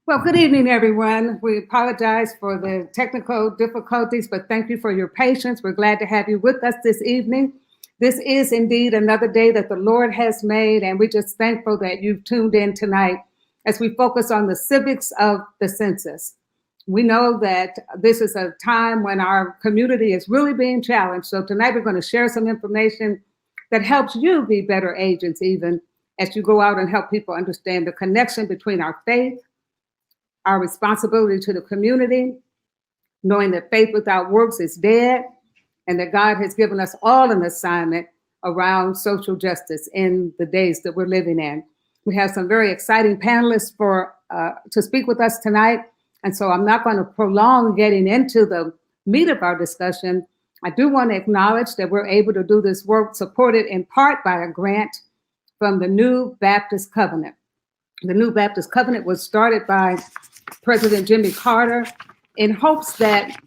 Well, good evening, everyone. We apologize for the technical difficulties, but thank you for your patience. We're glad to have you with us this evening. This is indeed another day that the Lord has made, and we're just thankful that you've tuned in tonight as we focus on the civics of the census. We know that this is a time when our community is really being challenged. So tonight we're going to share some information that helps you be better agents, even as you go out and help people understand the connection between our faith, our responsibility to the community, knowing that faith without works is dead, and that God has given us all an assignment around social justice in the days that we're living in. We have some very exciting panelists to speak with us tonight, and so I'm not going to prolong getting into the meat of our discussion. I do want to acknowledge that we're able to do this work supported in part by a grant from the New Baptist Covenant. The New Baptist Covenant was started by President Jimmy Carter in hopes that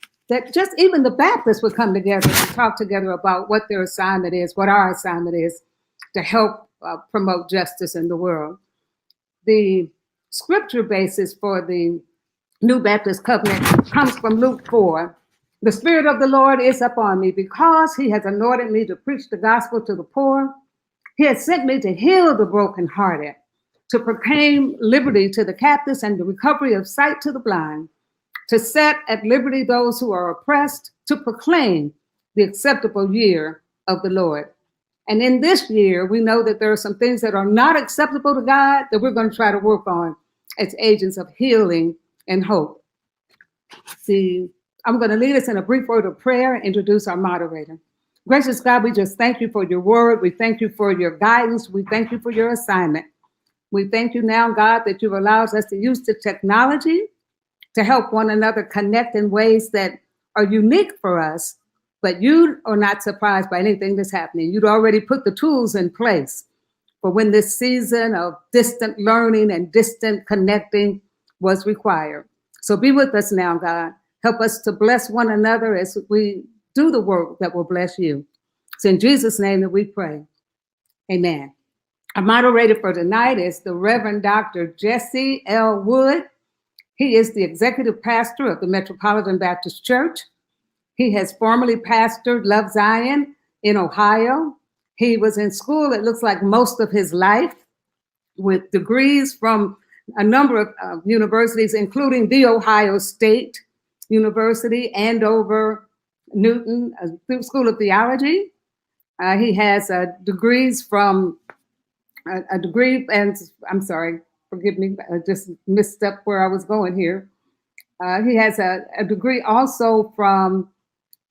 just even the Baptists would come together and talk together about what their assignment is, what our assignment is to help promote justice in the world. The scripture basis for the New Baptist Covenant comes from Luke 4. The Spirit of the Lord is upon me because he has anointed me to preach the gospel to the poor. He has sent me to heal the brokenhearted, to proclaim liberty to the captives and the recovery of sight to the blind, to set at liberty those who are oppressed, to proclaim the acceptable year of the Lord. And in this year, we know that there are some things that are not acceptable to God that we're going to try to work on as agents of healing and hope. I'm going to lead us in a brief word of prayer and introduce our moderator. Gracious God, we just thank you for your word. We thank you for your guidance. We thank you for your assignment. We thank you now, God, that you've allowed us to use the technology to help one another connect in ways that are unique for us, but you are not surprised by anything that's happening. You'd already put the tools in place for when this season of distant learning and distant connecting was required. So be with us now, God. Help us to bless one another as we do the work that will bless you. It's in Jesus' name that we pray. Amen. Our moderator for tonight is the Reverend Dr. Jesse L. Wood. He is the executive pastor of the Metropolitan Baptist Church. He has formerly pastored Love Zion in Ohio. He was in school, it looks like, most of his life, with degrees from a number of universities, including The Ohio State University, Andover, Newton School of Theology. He has degrees from a degree, and I'm sorry, forgive me, I just missed up where I was going here. He has a degree also from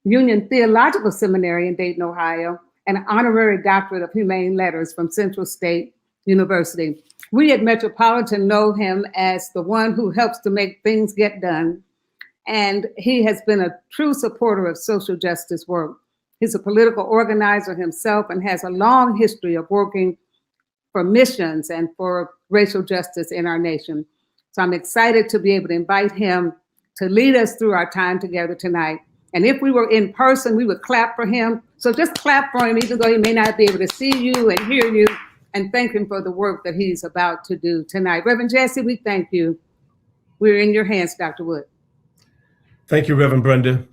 Union Theological Seminary in Dayton, Ohio, and an honorary doctorate of humane letters from Central State University. We at Metropolitan know him as the one who helps to make things get done, and he has been a true supporter of social justice work. He's a political organizer himself and has a long history of working for missions and for racial justice in our nation. So I'm excited to be able to invite him to lead us through our time together tonight. And if we were in person, we would clap for him. So just clap for him, even though he may not be able to see you and hear you, and thank him for the work that he's about to do tonight. Reverend Jesse, we thank you. We're in your hands, Dr. Wood. Thank you, Reverend Brenda.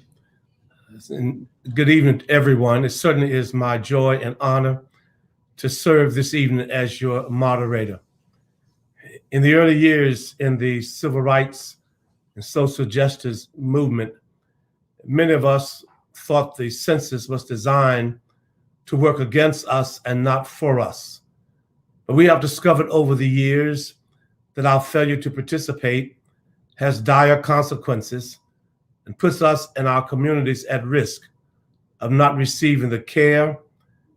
And good evening to everyone. It certainly is my joy and honor to serve this evening as your moderator. In the early years in the civil rights and social justice movement, many of us thought the census was designed to work against us and not for us. But we have discovered over the years that our failure to participate has dire consequences and puts us and our communities at risk of not receiving the care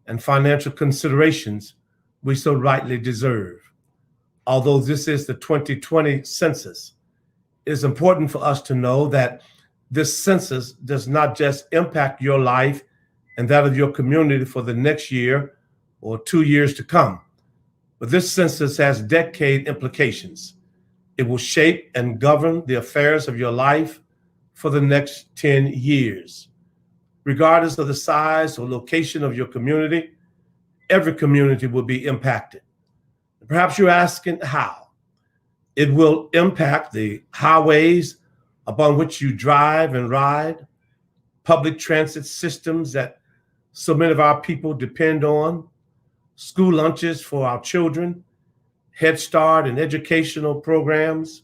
and financial considerations we so rightly deserve. Although this is the 2020 census, it is important for us to know that this census does not just impact your life and that of your community for the next year or 2 years to come, but this census has decade implications. It will shape and govern the affairs of your life for the next 10 years. Regardless of the size or location of your community, every community will be impacted. Perhaps you're asking how. It will impact the highways upon which you drive and ride, public transit systems that so many of our people depend on, school lunches for our children, Head Start and educational programs,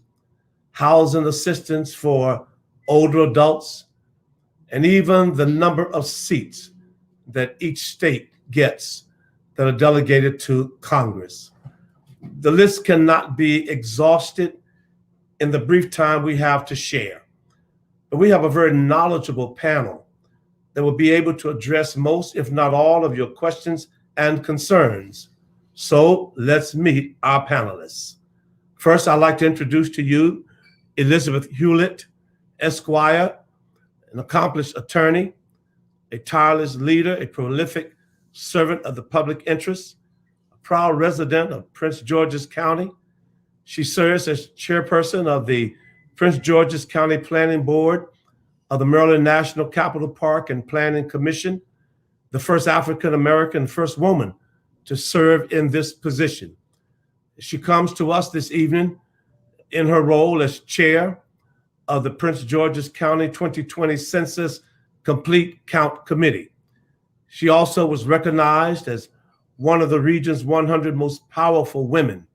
housing assistance for older adults, and even the number of seats that each state gets that are delegated to Congress. The list cannot be exhausted in the brief time we have to share. But we have a very knowledgeable panel that will be able to address most, if not all, of your questions and concerns. So let's meet our panelists. First, I'd like to introduce to you Elizabeth Hewlett, Esquire, an accomplished attorney, a tireless leader, a prolific servant of the public interest, a proud resident of Prince George's County. She serves as chairperson of the Prince George's County Planning Board of the Maryland National Capital Park and Planning Commission, the first African-American, first woman to serve in this position. She comes to us this evening in her role as chair of the Prince George's County 2020 Census Complete Count Committee. She also was recognized as one of the region's 100 most powerful women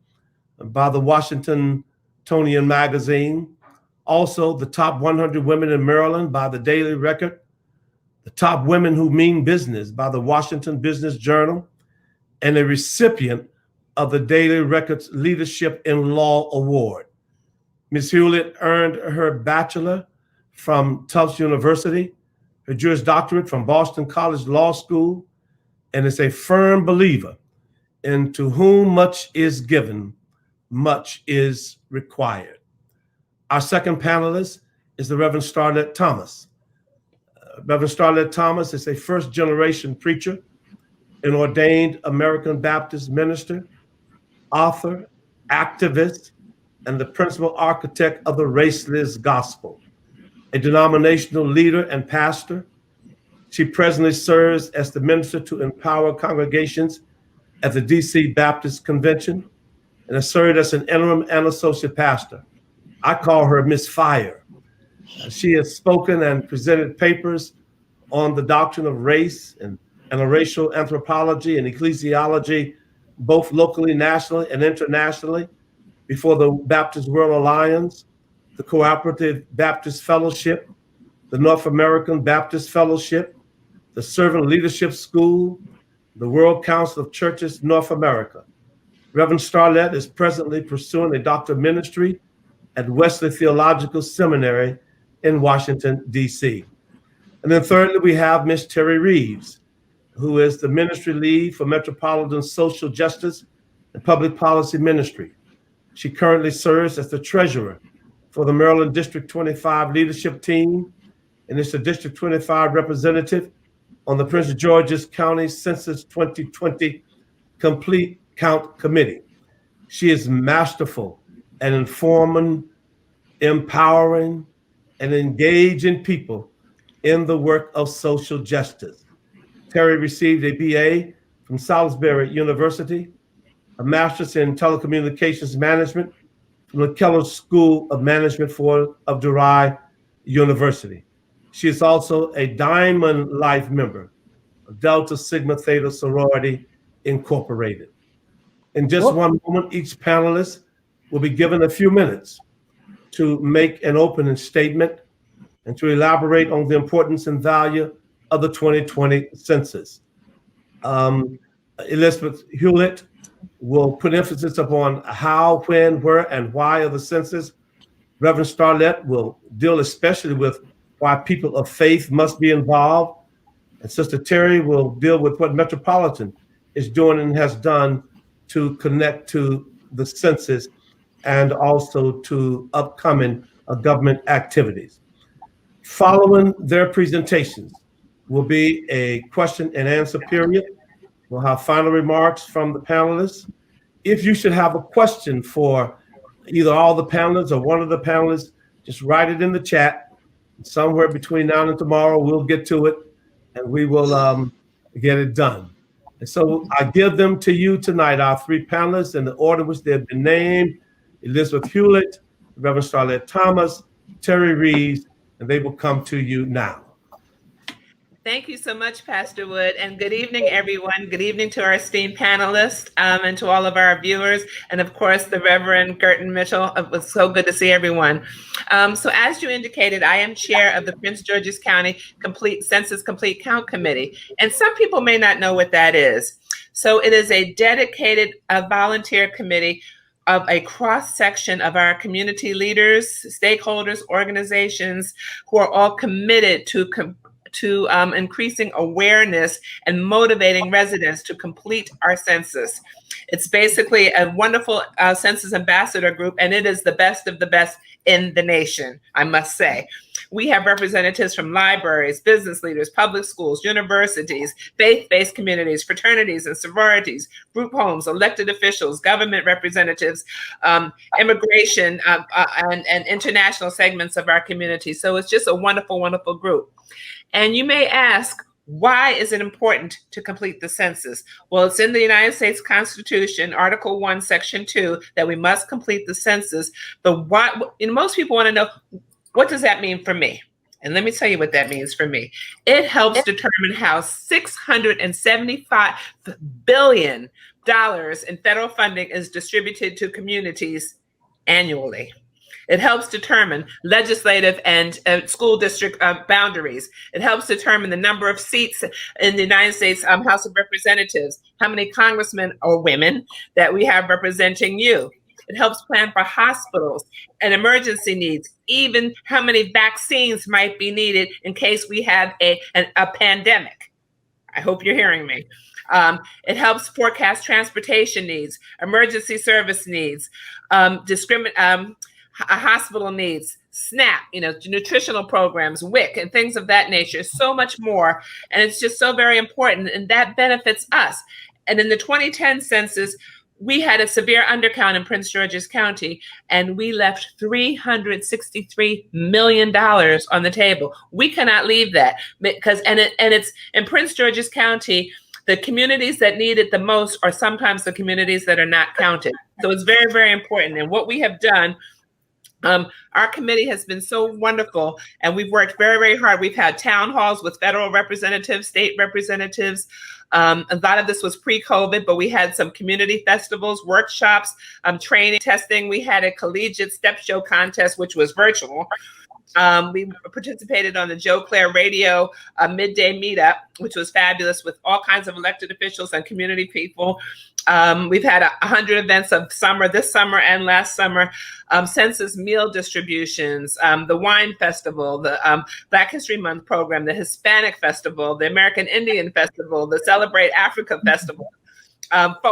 by the Washingtonian magazine, also the top 100 women in Maryland by the Daily Record, the top women who mean business by the Washington Business Journal, and a recipient of the Daily Record's Leadership in Law Award. Ms. Hewlett earned her bachelor from Tufts University, her Juris Doctorate from Boston College Law School, and is a firm believer in to whom much is given, much is required. Our second panelist is the Reverend Starlette Thomas. Reverend Starlette Thomas is a first-generation preacher, an ordained American Baptist minister, author, activist, and the principal architect of the Raceless Gospel, a denominational leader and pastor. She presently serves as the minister to empower congregations at the DC Baptist Convention and has served as an interim and associate pastor. I call her Miss Fire. She has spoken and presented papers on the doctrine of race and racial anthropology and ecclesiology, both locally, nationally, and internationally, before the Baptist World Alliance, the Cooperative Baptist Fellowship, the North American Baptist Fellowship, the Servant Leadership School, the World Council of Churches North America. Reverend Starlette is presently pursuing a doctoral ministry at Wesley Theological Seminary in Washington, D.C. And then thirdly, we have Miss Terri Reaves, who is the ministry lead for Metropolitan Social Justice and Public Policy Ministry. She currently serves as the treasurer for the Maryland District 25 leadership team and is the District 25 representative on the Prince George's County Census 2020 Complete Count Committee. She is masterful at informing, empowering, and engaging people in the work of social justice. Terri received a BA from Salisbury University, a master's in telecommunications management from the Keller School of Management of DeVry University. She is also a Diamond Life member of Delta Sigma Theta Sorority Incorporated. In just one moment, each panelist will be given a few minutes to make an opening statement and to elaborate on the importance and value of the 2020 census. Elizabeth Hewlett will put emphasis upon how, when, where, and why of the census. Reverend Starlette will deal especially with why people of faith must be involved. And Sister Terri will deal with what Metropolitan is doing and has done to connect to the census and also to upcoming government activities. Following their presentations will be a question and answer period. We'll have final remarks from the panelists. If you should have a question for either all the panelists or one of the panelists, just write it in the chat. Somewhere between now and tomorrow, we'll get to it and we will get it done. And so I give them to you tonight, our three panelists, in the order in which they've been named. Elizabeth Hewlett, Reverend Starlette Thomas, Terri Reaves, and they will come to you now. Thank you so much, Pastor Wood, and good evening, everyone. Good evening to our esteemed panelists and to all of our viewers, and of course, the Reverend Gerton Mitchell. It was so good to see everyone. So as you indicated, I am chair of the Prince George's County Census Complete Count Committee, and some people may not know what that is. So it is a dedicated volunteer committee of a cross-section of our community leaders, stakeholders, organizations who are all committed to increasing awareness and motivating residents to complete our census. It's basically a wonderful census ambassador group, and it is the best of the best in the nation, I must say. We have representatives from libraries, business leaders, public schools, universities, faith-based communities, fraternities and sororities, group homes, elected officials, government representatives, immigration, and international segments of our community. So it's just a wonderful, wonderful group. And you may ask, why is it important to complete the census? Well, it's in the United States Constitution, Article 1, Section 2, that we must complete the census. But why? Most people want to know, what does that mean for me? And let me tell you what that means for me. It helps determine how $675 billion in federal funding is distributed to communities annually. It helps determine legislative and school district boundaries. It helps determine the number of seats in the United States House of Representatives, how many congressmen or women that we have representing you. It helps plan for hospitals and emergency needs, even how many vaccines might be needed in case we have a pandemic. I hope you're hearing me. It helps forecast transportation needs, emergency service needs, hospital needs, SNAP, nutritional programs, WIC, and things of that nature, so much more. And it's just so very important, and that benefits us. And in the 2010 census, we had a severe undercount in Prince George's County, and we left $363 million on the table. We cannot leave that because, and it's in Prince George's County, the communities that need it the most are sometimes the communities that are not counted. So it's very, very important. And what we have done, our committee has been so wonderful, and we've worked very, very hard. We've had town halls with federal representatives, state representatives. A lot of this was pre-COVID, but we had some community festivals, workshops, training, testing. We had a collegiate step show contest, which was virtual. We participated on the Joe Claire Radio midday meetup, which was fabulous, with all kinds of elected officials and community people. We've had 100 events of this summer and last summer, census meal distributions, the wine festival, the Black History Month program, the Hispanic Festival, the American Indian Festival, the Celebrate Africa Festival.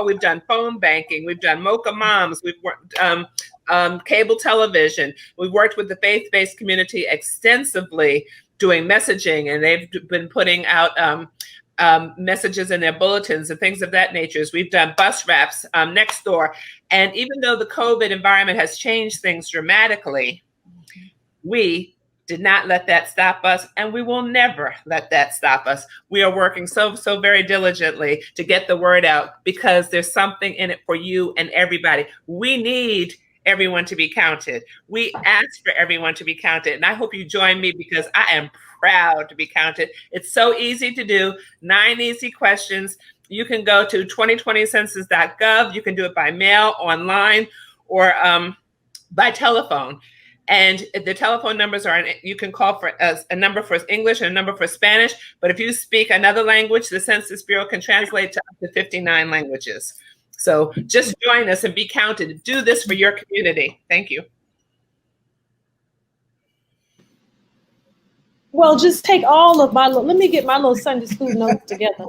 We've done phone banking, we've done Mocha Moms, we've worked cable television. We've worked with the faith-based community extensively doing messaging, and they've been putting out messages in their bulletins and things of that nature. We've done bus wraps next door. And even though the COVID environment has changed things dramatically, we did not let that stop us, and we will never let that stop us. We are working so very diligently to get the word out, because there's something in it for you and everybody. We need everyone to be counted. We ask for everyone to be counted, and I hope you join me, because I am proud to be counted. It's so easy to do. 9 easy questions. You can go to 2020census.gov. You can do it by mail, online, or by telephone. And the telephone numbers are, you can call for a number for English and a number for Spanish. But if you speak another language, the Census Bureau can translate to up to 59 languages. So just join us and be counted. Do this for your community. Thank you. Well, just take all of let me get my little Sunday school notes together.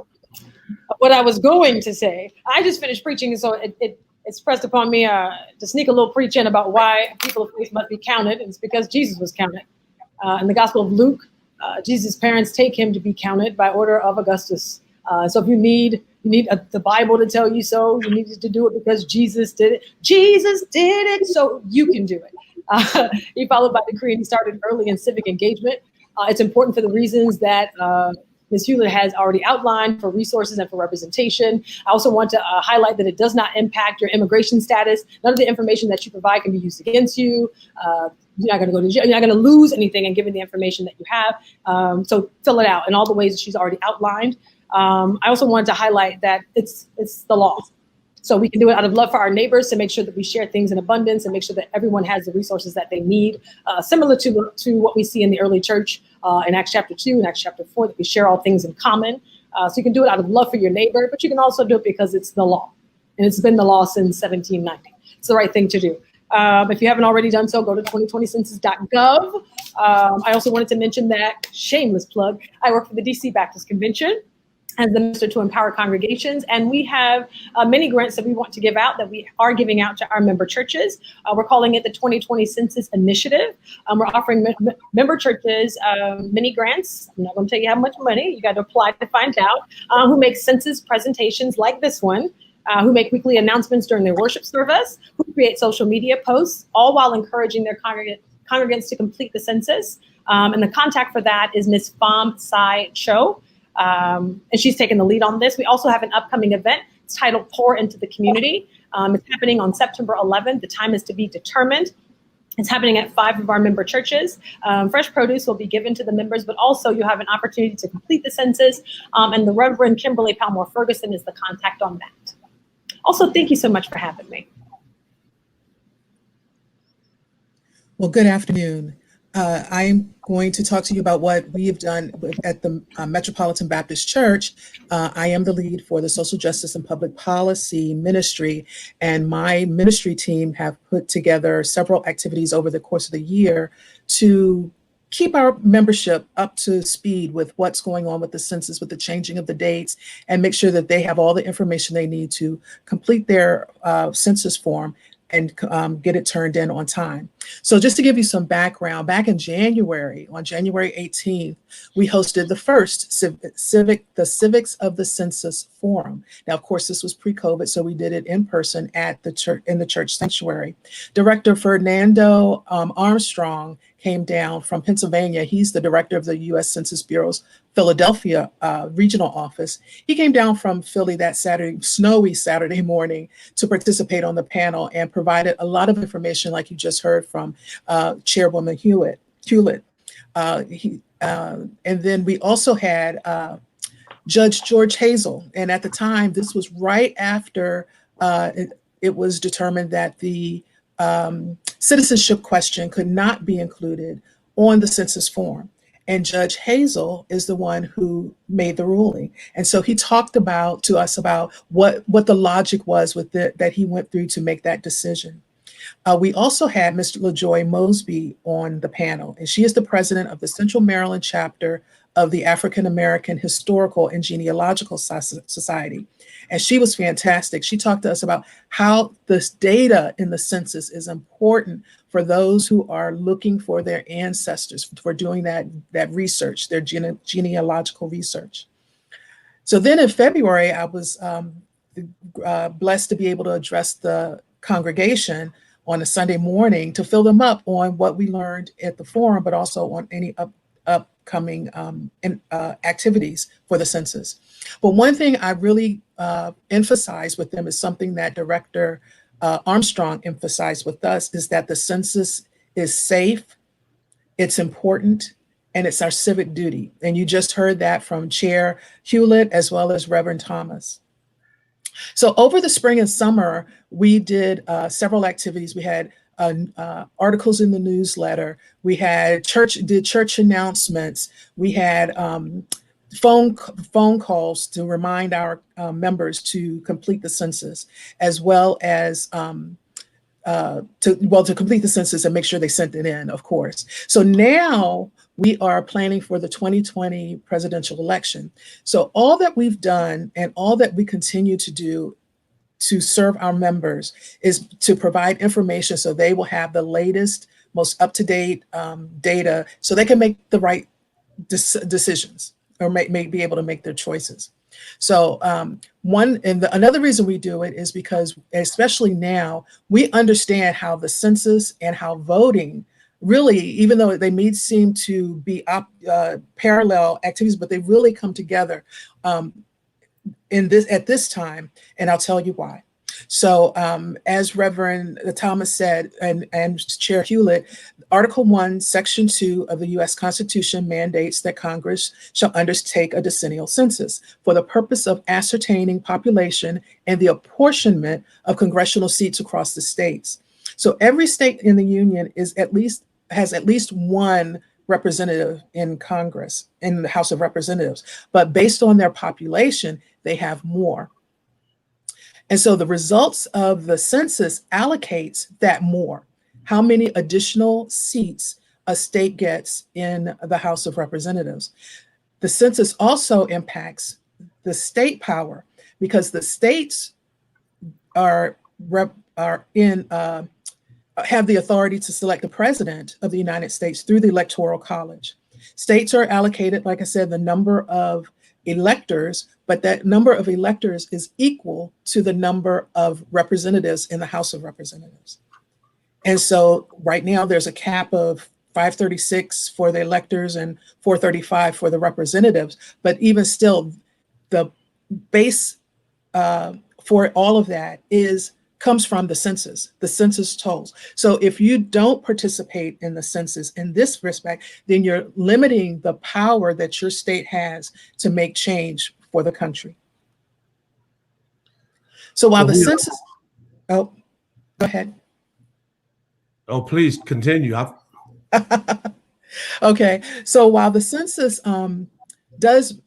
What I was going to say, I just finished preaching, so it's pressed upon me to sneak a little preaching about why people of faith must be counted. And it's because Jesus was counted. In the Gospel of Luke, Jesus' parents take him to be counted by order of Augustus. So if you need the Bible to tell you so, you need to do it because Jesus did it. Jesus did it, so you can do it. He followed by decree, and he started early in civic engagement. It's important for the reasons that Ms. Hewlett has already outlined for resources and for representation. I also want to highlight that it does not impact your immigration status. None of the information that you provide can be used against you. You're not going to go to jail. You're not going to lose anything in giving the information that you have. So fill it out in all the ways that she's already outlined. I also wanted to highlight that it's the law. So we can do it out of love for our neighbors to make sure that we share things in abundance and make sure that everyone has the resources that they need, similar to what we see in the early church in Acts chapter 2 and Acts chapter 4, that we share all things in common. So you can do it out of love for your neighbor, but you can also do it because it's the law. And it's been the law since 1790. It's the right thing to do. If you haven't already done so, go to 2020census.gov. I also wanted to mention that, shameless plug, I work for the DC Baptist Convention as the minister to empower congregations. And we have many grants that we want to give out that we are giving out to our member churches. We're calling it the 2020 Census Initiative. We're offering member churches many grants. I'm not going to tell you how much money. You got to apply to find out. Who make census presentations like this one, who make weekly announcements during their worship service, who create social media posts, all while encouraging their congregants to complete the census. And the contact for that is Ms. Pham Sai Cho. And she's taken the lead on this. We also have an upcoming event. It's titled Pour Into the Community. It's happening on September 11th. The time is to be determined. It's happening at 5 of our member churches. Fresh produce will be given to the members, but also you have an opportunity to complete the census. And the Reverend Kimberly Palmore Ferguson is the contact on that. Also, thank you so much for having me. Well, good afternoon. I'm going to talk to you about what we have done at the Metropolitan Baptist Church. I am the lead for the Social Justice and Public Policy Ministry, and my ministry team have put together several activities over the course of the year to keep our membership up to speed with what's going on with the census, with the changing of the dates, and make sure that they have all the information they need to complete their census form and get it turned in on time. So just to give you some background, back in January, on January 18th, we hosted the first the Civics of the Census Forum. Now, of course, this was pre-COVID, so we did it in person at the church, in the church sanctuary. Director Fernando Armstrong came down from Pennsylvania. He's the director of the U.S. Census Bureau's Philadelphia regional office. He came down from Philly that Saturday, snowy Saturday morning, to participate on the panel and provided a lot of information, like you just heard from Chairwoman Hewlett. And then we also had Judge George Hazel. And at the time, this was right after it was determined that the citizenship question could not be included on the census form. And Judge Hazel is the one who made the ruling. And so he talked to us about what the logic was with that he went through to make that decision. We also had Mr. LaJoy Mosby on the panel, and she is the president of the Central Maryland chapter of the African American Historical and Genealogical Society. And she was fantastic. She talked to us about how this data in the census is important for those who are looking for their ancestors, for doing that research, their genealogical research. So then in February, I was blessed to be able to address the congregation on a Sunday morning to fill them up on what we learned at the forum, but also on any upcoming activities for the census. But one thing I really emphasize with them is something that Director Armstrong emphasized with us, is that the census is safe, it's important, and it's our civic duty. And you just heard that from Chair Hewlett as well as Reverend Thomas. So over the spring and summer, we did several activities. We had articles in the newsletter. We had church announcements. We had phone calls to remind our members to complete the census, as well as to complete the census and make sure they sent it in, of course. So now we are planning for the 2020 presidential election. So all that we've done and all that we continue to do to serve our members is to provide information so they will have the latest, most up-to-date data so they can make the right decisions, or may be able to make their choices. So another reason we do it is because, especially now, we understand how the census and how voting really, even though they may seem to be parallel activities, but they really come together at this time, and I'll tell you why. So as Reverend Thomas said, and Chair Hewlett, Article 1, Section 2 of the U.S. Constitution mandates that Congress shall undertake a decennial census for the purpose of ascertaining population and the apportionment of congressional seats across the states. So every state in the Union has at least one representative in Congress, in the House of Representatives, but based on their population, they have more. And so the results of the census allocates that more, how many additional seats a state gets in the House of Representatives. The census also impacts the state power because the states have the authority to select the president of the United States through the Electoral College. States are allocated, like I said, the number of electors, but that number of electors is equal to the number of representatives in the House of Representatives. And so right now there's a cap of 536 for the electors and 435 for the representatives, but even still the base for all of that comes from the census tolls. So if you don't participate in the census in this respect, then you're limiting the power that your state has to make change for the country. So while the census, oh, go ahead. Oh, please continue. Okay, so while the census does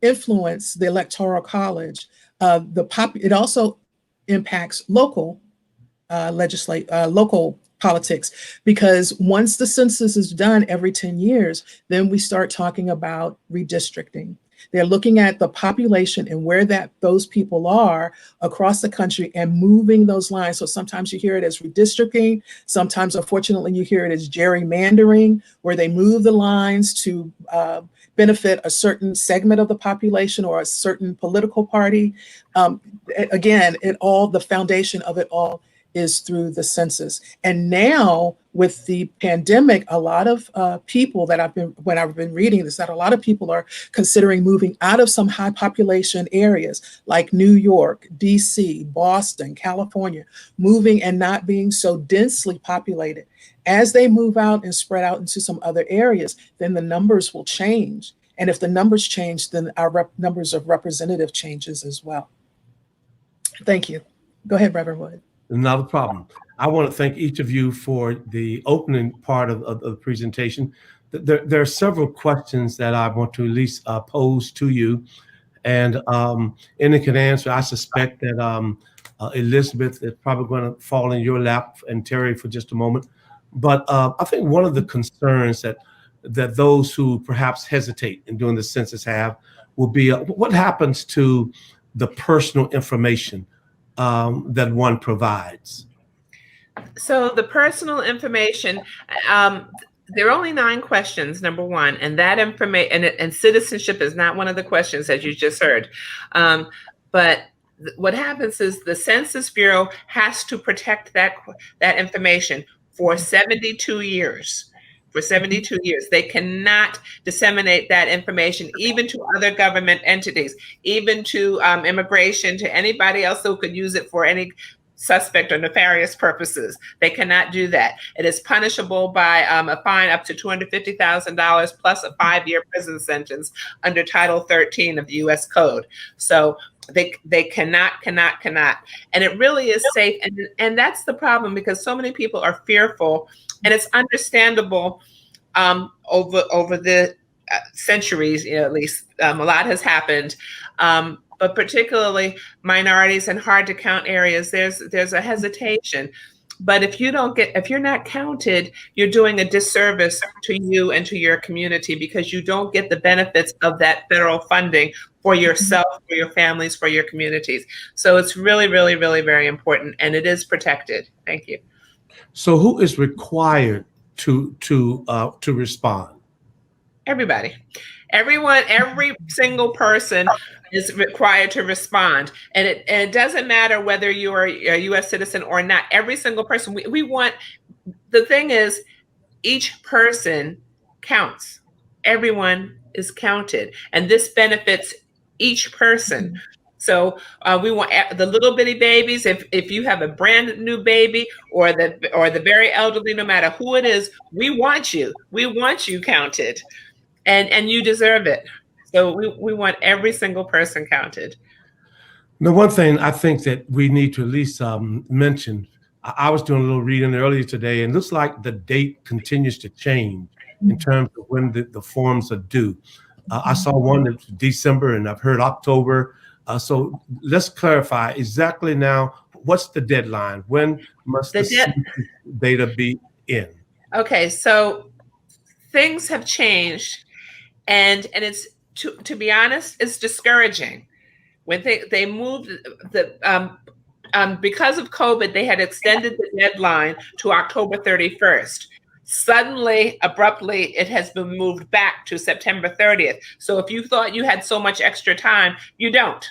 influence the Electoral College, it also impacts local local politics, because once the census is done every 10 years, then we start talking about redistricting. They're looking at the population and where those people are across the country and moving those lines. So sometimes you hear it as redistricting. Sometimes, unfortunately, you hear it as gerrymandering, where they move the lines to benefit a certain segment of the population or a certain political party. Again, the foundation of it all is through the census. And now with the pandemic, a lot of people when I've been reading this, that a lot of people are considering moving out of some high population areas like New York, DC, Boston, California, moving and not being so densely populated. As they move out and spread out into some other areas, then the numbers will change. And if the numbers change, then our numbers of representative changes as well. Thank you. Go ahead, Reverend Wood. Not a problem. I want to thank each of you for the opening part of the presentation. There are several questions that I want to at least pose to you, and any can answer. I suspect that Elizabeth is probably going to fall in your lap, and Terri for just a moment. But I think one of the concerns that those who perhaps hesitate in doing the census have will be what happens to the personal information that one provides. So the personal information, there are only 9 questions, number one, and that information, and citizenship is not one of the questions, as you just heard. But what happens is the Census Bureau has to protect that information for 72 years. For 72 years, they cannot disseminate that information even to other government entities, even to immigration, to anybody else who could use it for any suspect or nefarious purposes. They cannot do that. It is punishable by a fine up to $250,000 plus a 5-year prison sentence under Title 13 of the U.S. Code. So they cannot. And it really is safe. And that's the problem, because so many people are fearful, and it's understandable over the centuries, at least a lot has happened. But particularly minorities and hard to count areas, there's a hesitation. But if you're not counted, you're doing a disservice to you and to your community, because you don't get the benefits of that federal funding for yourself, for your families, for your communities. So it's really, really, really very important, and it is protected. Thank you. So who is required to respond? Everybody. Everyone, every single person is required to respond. And it doesn't matter whether you're a U.S. citizen or not. Every single person, we want, the thing is, each person counts. Everyone is counted, and this benefits each person. So we want the little bitty babies. If you have a brand new baby or the very elderly, no matter who it is, we want you. We want you counted, and you deserve it. So we want every single person counted. Now, one thing I think that we need to at least mention, I was doing a little reading earlier today, and it looks like the date continues to change in terms of when the forms are due. I saw one that's December, and I've heard October. So let's clarify exactly now, what's the deadline? When must the census data be in? Okay, so things have changed, and it's to be honest, it's discouraging. When they moved because of COVID, they had extended the deadline to October 31st. Suddenly, abruptly, it has been moved back to September 30th. So if you thought you had so much extra time, you don't.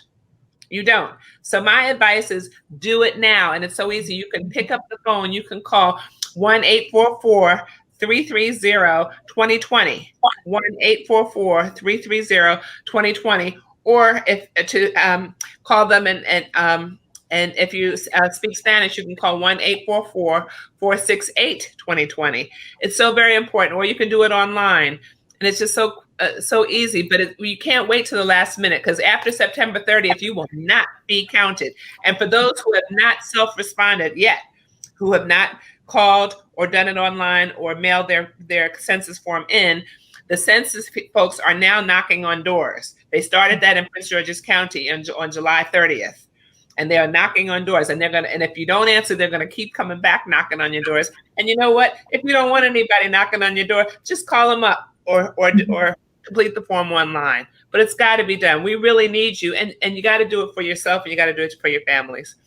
You don't. So my advice is do it now. And it's so easy. You can pick up the phone. You can call 1-844-330-2020, 1-844-330-2020, or if to call them and if you speak Spanish, you can call 1-844-468-2020. It's so very important. Or you can do it online, and it's just so easy. But you can't wait till the last minute, because after September 30th, you will not be counted. And for those who have not self-responded yet, who have not called or done it online or mailed their census form in, the census folks are now knocking on doors. They started that in Prince George's County on July 30th. And they are knocking on doors, and and if you don't answer, they're gonna keep coming back knocking on your doors. And you know what? If you don't want anybody knocking on your door, just call them up or complete the form online. But it's got to be done. We really need you, and you got to do it for yourself, and you got to do it for your families.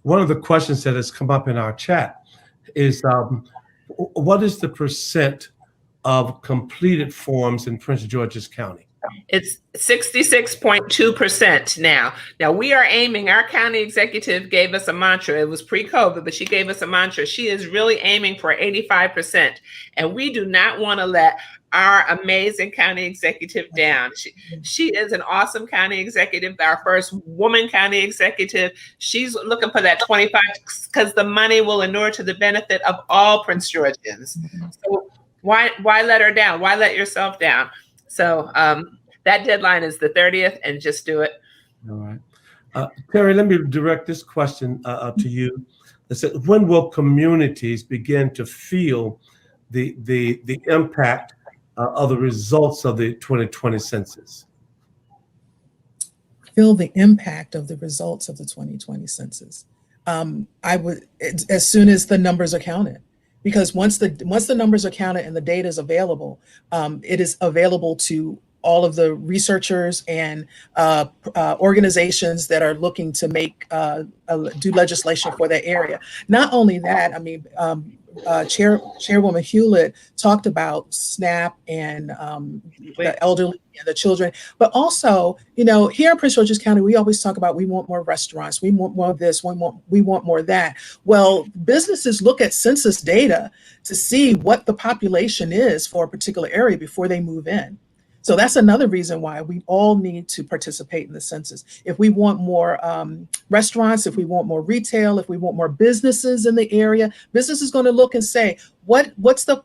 One of the questions that has come up in our chat is, what is the percent of completed forms in Prince George's County? It's 66.2% now. Now we are aiming, our county executive gave us a mantra. It was pre-COVID, but she gave us a mantra. She is really aiming for 85%. And we do not want to let our amazing county executive down. She is an awesome county executive, our first woman county executive. She's looking for that 25, because the money will inure to the benefit of all Prince Georgians. So why let her down? Why let yourself down? So that deadline is the 30th, and just do it. All right. Terri, let me direct this question to you. It says, when will communities begin to feel the impact of the results of the 2020 census? Feel the impact of the results of the 2020 census. I would, as soon as the numbers are counted. Because once the numbers are counted and the data is available, it is available to all of the researchers and organizations that are looking to do legislation for that area. Not only that, I mean, Chairwoman Hewlett talked about SNAP and the elderly and the children, but also, you know, here in Prince George's County, we always talk about we want more restaurants, we want more of this, we want more of that. Well, businesses look at census data to see what the population is for a particular area before they move in. So that's another reason why we all need to participate in the census. If we want more restaurants, if we want more retail, if we want more businesses in the area, business is going to look and say, what's the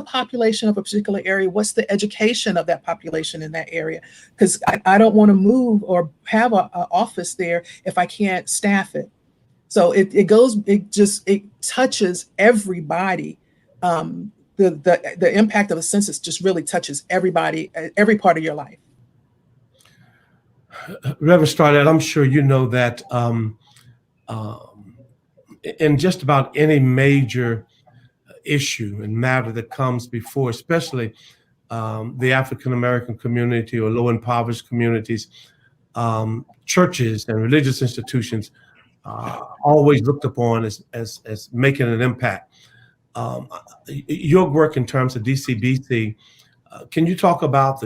population of a particular area? What's the education of that population in that area? Because I don't want to move or have an office there if I can't staff it. So it touches everybody. The impact of a census just really touches everybody, every part of your life. Reverend Starlette, I'm sure you know that in just about any major issue and matter that comes before, especially the African-American community or low impoverished communities, churches and religious institutions always looked upon as making an impact. Your work in terms of DCBC, can you talk about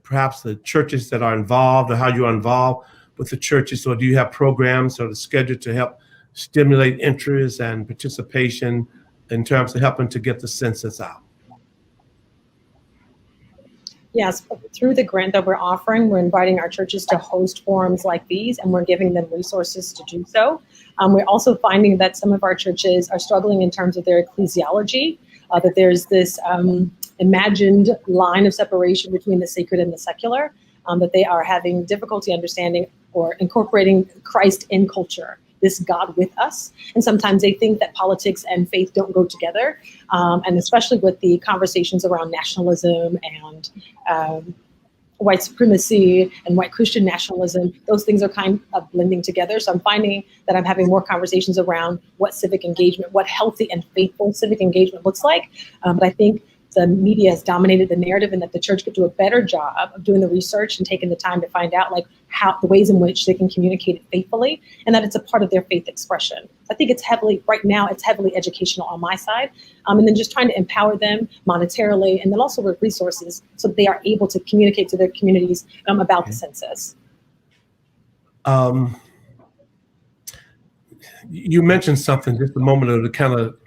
perhaps the churches that are involved, or how you are involved with the churches, or do you have programs or the schedule to help stimulate interest and participation in terms of helping to get the census out? Yes, through the grant that we're offering, we're inviting our churches to host forums like these, and we're giving them resources to do so. We're also finding that some of our churches are struggling in terms of their ecclesiology, that there's this imagined line of separation between the sacred and the secular, that they are having difficulty understanding or incorporating Christ in culture, this God with us. And sometimes they think that politics and faith don't go together. And especially with the conversations around nationalism and white supremacy and white Christian nationalism, those things are kind of blending together. So I'm finding that I'm having more conversations around what civic engagement, what healthy and faithful civic engagement looks like. But I think the media has dominated the narrative, and that the church could do a better job of doing the research and taking the time to find out like how the ways in which they can communicate it faithfully, and that it's a part of their faith expression. I think it's heavily, right now, it's heavily educational on my side, and then just trying to empower them monetarily, and then also with resources so that they are able to communicate to their communities about the census. You mentioned something just a moment ago that kind of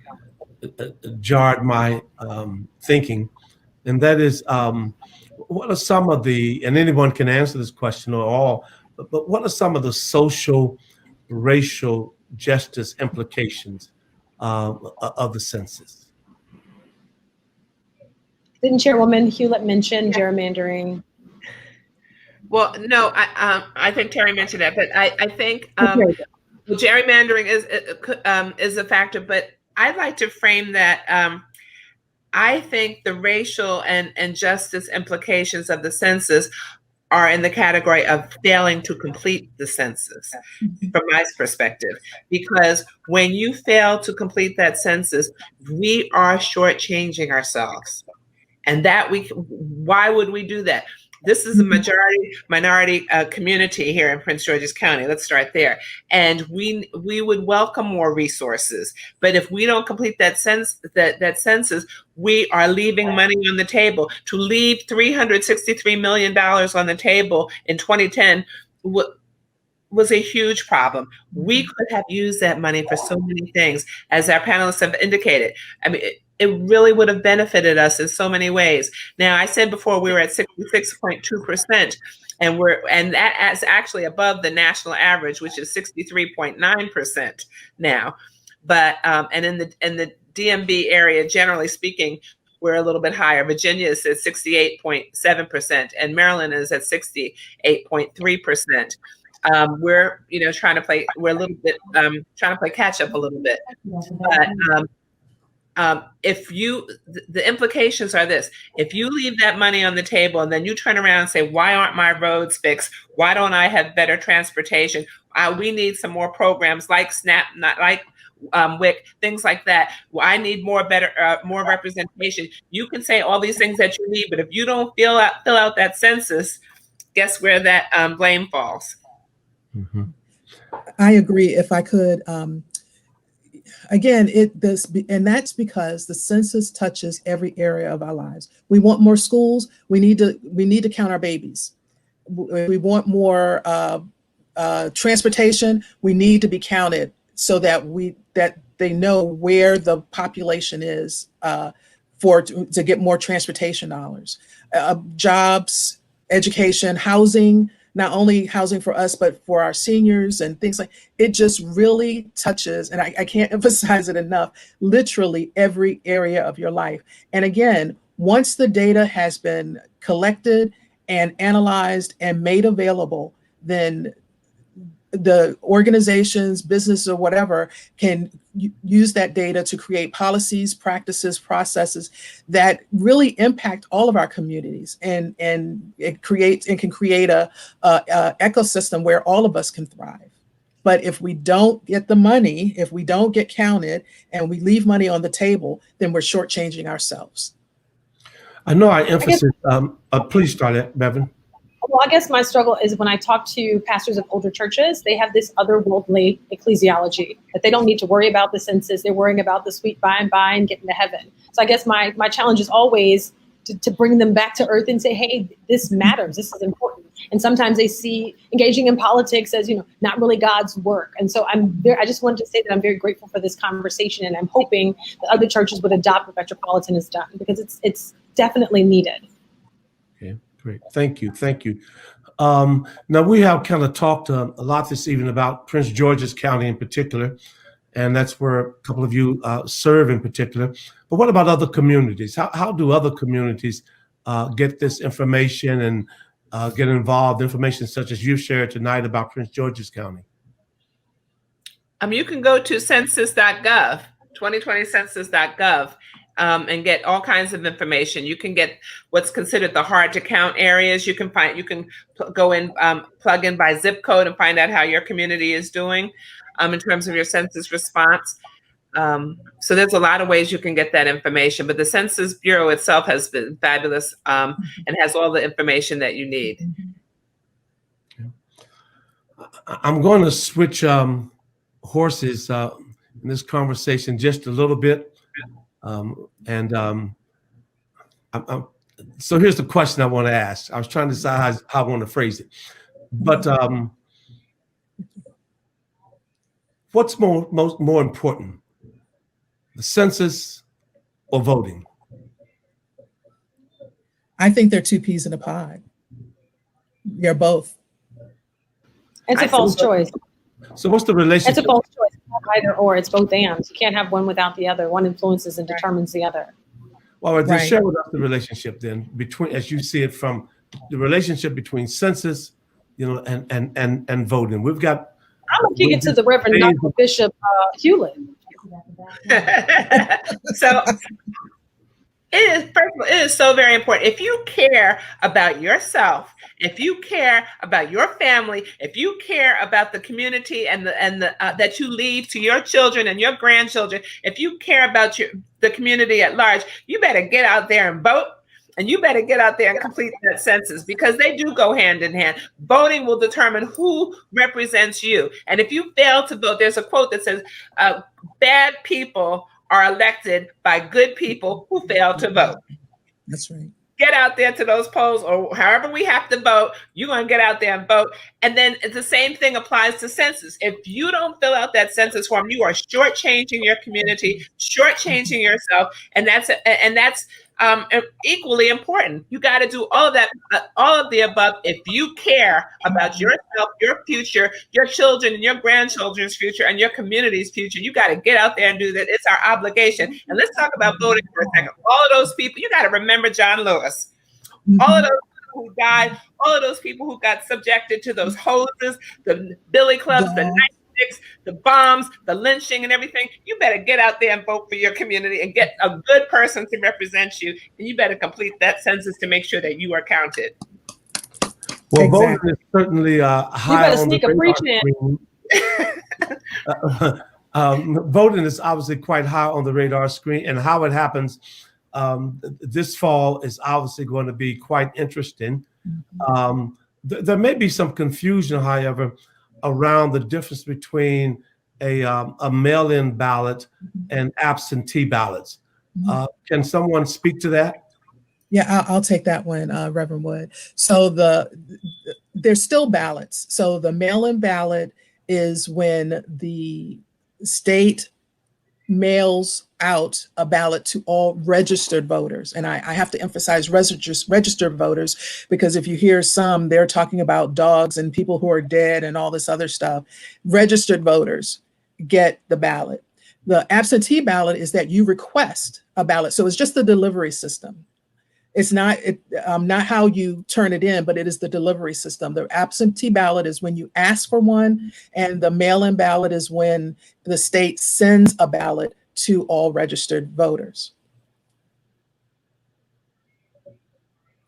jarred my thinking, and that is, what are some of the, and anyone can answer this question or all, but what are some of the social, racial justice implications of the census? Didn't Chairwoman Hewlett mention gerrymandering? Well, no, I think Terri mentioned that, but I think gerrymandering is a factor, but I'd like to frame that. I think the racial and justice implications of the census are in the category of failing to complete the census, from my perspective. Because when you fail to complete that census, we are shortchanging ourselves. And why would we do that? This is a minority community here in Prince George's County. Let's start there. And we would welcome more resources. But if we don't complete that census, we are leaving money on the table. To leave $363 million on the table in 2010 was a huge problem. We could have used that money for so many things, as our panelists have indicated. I mean, it really would have benefited us in so many ways. Now, I said before we were at 66.2%, and that is actually above the national average, which is 63.9% now. But and in the DMV area, generally speaking, we're a little bit higher. Virginia is at 68.7%, and Maryland is at 68.3%. We're trying to play. We're a little bit trying to play catch up a little bit, but. The implications are this: if you leave that money on the table and then you turn around and say, why aren't my roads fixed? Why don't I have better transportation? We need some more programs like SNAP, not like WIC, things like that. I need more representation. You can say all these things that you need, but if you don't fill out that census, guess where that blame falls? Mm-hmm. I agree. If I could, again, and that's because the census touches every area of our lives. We want more schools. We need to count our babies. We want more transportation. We need to be counted so that they know where the population is to get more transportation dollars. Jobs, education, housing. Not only housing for us, but for our seniors and things like it just really touches, and I can't emphasize it enough, literally every area of your life. And again, once the data has been collected and analyzed and made available, then the organizations, business or whatever can use that data to create policies, practices, processes that really impact all of our communities, and it can create a ecosystem where all of us can thrive. But if we don't get the money, if we don't get counted, and we leave money on the table, then we're shortchanging ourselves. I know I emphasize. Please start it, Reverend. Well, I guess my struggle is when I talk to pastors of older churches, they have this otherworldly ecclesiology that they don't need to worry about the census. They're worrying about the sweet by and getting to heaven. So I guess my challenge is always to bring them back to earth and say, hey, this matters. This is important. And sometimes they see engaging in politics as, not really God's work. And so I just wanted to say that I'm very grateful for this conversation, and I'm hoping that other churches would adopt what Metropolitan has done, because it's definitely needed. Okay, great. Thank you. Now, we have kind of talked a lot this evening about Prince George's County in particular, and that's where a couple of you serve in particular. But what about other communities? How do other communities get this information and get involved, information such as you've shared tonight about Prince George's County? You can go to census.gov, 2020census.gov, and get all kinds of information. You can get what's considered the hard to count areas. You can go in, plug in by zip code and find out how your community is doing in terms of your census response. So there's a lot of ways you can get that information, but the Census Bureau itself has been fabulous and has all the information that you need. I'm going to switch horses in this conversation just a little bit. So here's the question I want to ask. I was trying to decide how I want to phrase it. But what's more important, the census or voting? I think they're two peas in a pod. They're both. It's a false choice. So what's the relationship? It's a false choice. It's not either or. It's both and. You can't have one without the other. One influences and determines the other. Well, just share with us the relationship then between, as you see it, from the relationship between census, and voting. We've got. I'm gonna kick it to the Reverend Dr. Bishop Hewlett. So it is so very important. If you care about yourself, if you care about your family, if you care about the community and that you leave to your children and your grandchildren, if you care about the community at large, you better get out there and vote. And you better get out there and complete that census, because they do go hand in hand. Voting will determine who represents you. And if you fail to vote, there's a quote that says, bad people are elected by good people who fail to vote. That's right. Get out there to those polls, or however we have to vote, you're going to get out there and vote. And then the same thing applies to census. If you don't fill out that census form, you are shortchanging your community, shortchanging yourself. And that's equally important. You got to do all of that, all of the above. If you care about yourself, your future, your children and your grandchildren's future, and your community's future, you got to get out there and do that. It's our obligation. And let's talk about voting for a second. All of those people, you got to remember John Lewis. All of those people who died, all of those people who got subjected to those hoses, the billy clubs, the nightsticks, the bombs, the lynching and everything. You better get out there and vote for your community and get a good person to represent you. And you better complete that census to make sure that you are counted. Well, voting is certainly high on the radar screen. Voting is obviously quite high on the radar screen, and how it happens this fall is obviously going to be quite interesting. There may be some confusion, however, around the difference between a mail-in ballot and absentee ballots. Can someone speak to that? Yeah, I'll take that one, Reverend Wood. So there's still ballots. So the mail-in ballot is when the state mails out a ballot to all registered voters. And I have to emphasize registered voters, because if you hear some, they're talking about dogs and people who are dead and all this other stuff. Registered voters get the ballot. The absentee ballot is that you request a ballot. So it's just the delivery system. It's not how you turn it in, but it is the delivery system. The absentee ballot is when you ask for one, and the mail-in ballot is when the state sends a ballot to all registered voters.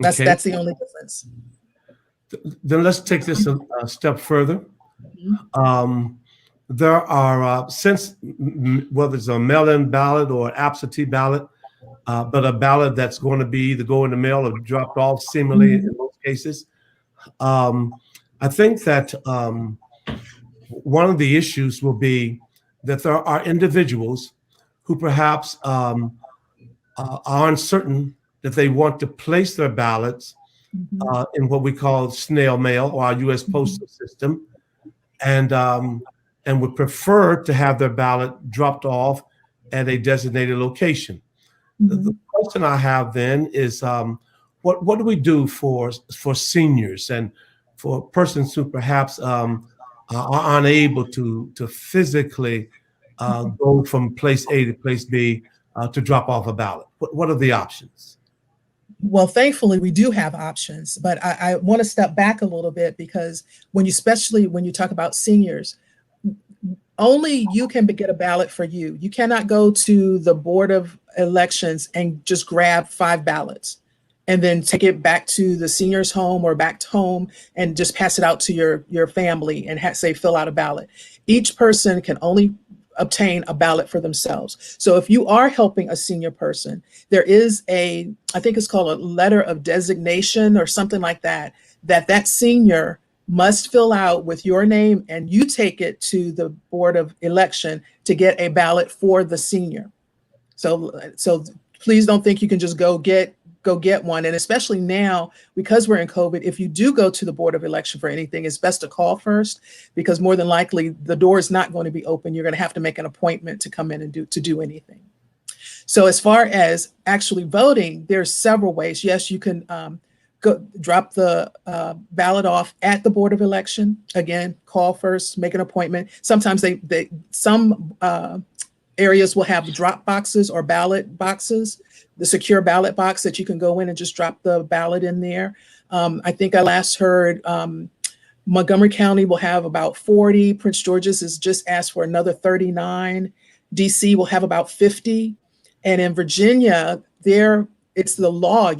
That's the only difference. Then let's take this a step further. There are, since whether it's a mail-in ballot or absentee ballot, but a ballot that's going to be either go in the mail or dropped off, seemingly in most cases. I think that one of the issues will be that there are individuals who perhaps are uncertain that they want to place their ballots in what we call snail mail or our U.S. postal system, and would prefer to have their ballot dropped off at a designated location. The question I have then is, what do we do for seniors and for persons who perhaps are unable to physically go from place A to place B to drop off a ballot? What are the options? Well, thankfully, we do have options, but I want to step back a little bit because especially when you talk about seniors, only you can get a ballot for you. You cannot go to the Board of Elections and just grab 5 ballots and then take it back to the senior's home or back to home and just pass it out to your family and say, fill out a ballot. Each person can only obtain a ballot for themselves. So if you are helping a senior person, there is I think it's called a letter of designation or something like that, that senior must fill out with your name, and you take it to the Board of Election to get a ballot for the senior. So please don't think you can just go get one. And especially now, because we're in COVID, if you do go to the Board of Election for anything, it's best to call first, because more than likely the door is not going to be open. You're going to have to make an appointment to come in and do anything. So as far as actually voting, there's several ways. Yes, you can go drop the ballot off at the Board of Election. Again, call first, make an appointment. Sometimes some areas will have drop boxes or ballot boxes, the secure ballot box that you can go in and just drop the ballot in there. I think I last heard Montgomery County will have about 40. Prince George's has just asked for another 39. DC will have about 50. And in Virginia, it's the law.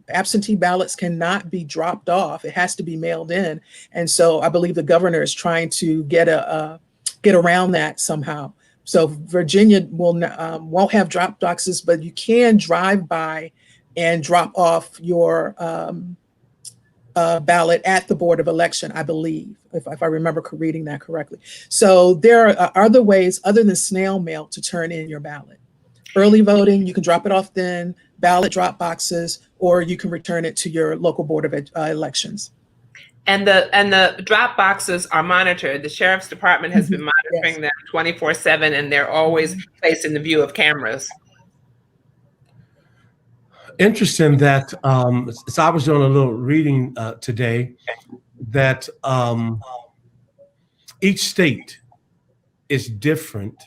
Absentee ballots cannot be dropped off. It has to be mailed in. And so I believe the governor is trying to get around that somehow. So Virginia won't have drop boxes, but you can drive by and drop off your ballot at the Board of Election, I believe, if I remember reading that correctly. So there are other ways other than snail mail to turn in your ballot. Early voting, you can drop it off then, ballot drop boxes, or you can return it to your local Board of Elections. And the drop boxes are monitored. The Sheriff's Department has been monitoring them 24/7, and they're always placed in the view of cameras. Interesting that so I was doing a little reading today that each state is different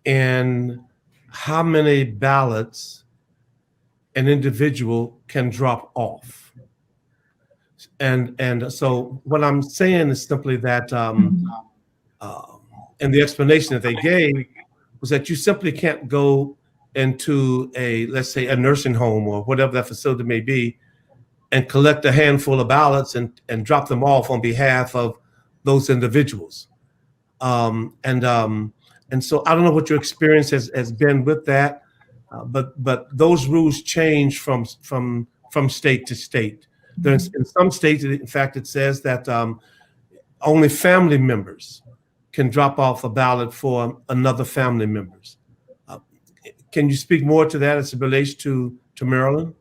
in how many ballots an individual can drop off. And so what I'm saying is simply that, and the explanation that they gave was that you simply can't go into let's say a nursing home or whatever that facility may be and collect a handful of ballots and drop them off on behalf of those individuals. And so I don't know what your experience has been with that, but those rules change from state to state. There's in some states, in fact, it says that only family members can drop off a ballot for another family members. Can you speak more to that as it relates to Maryland?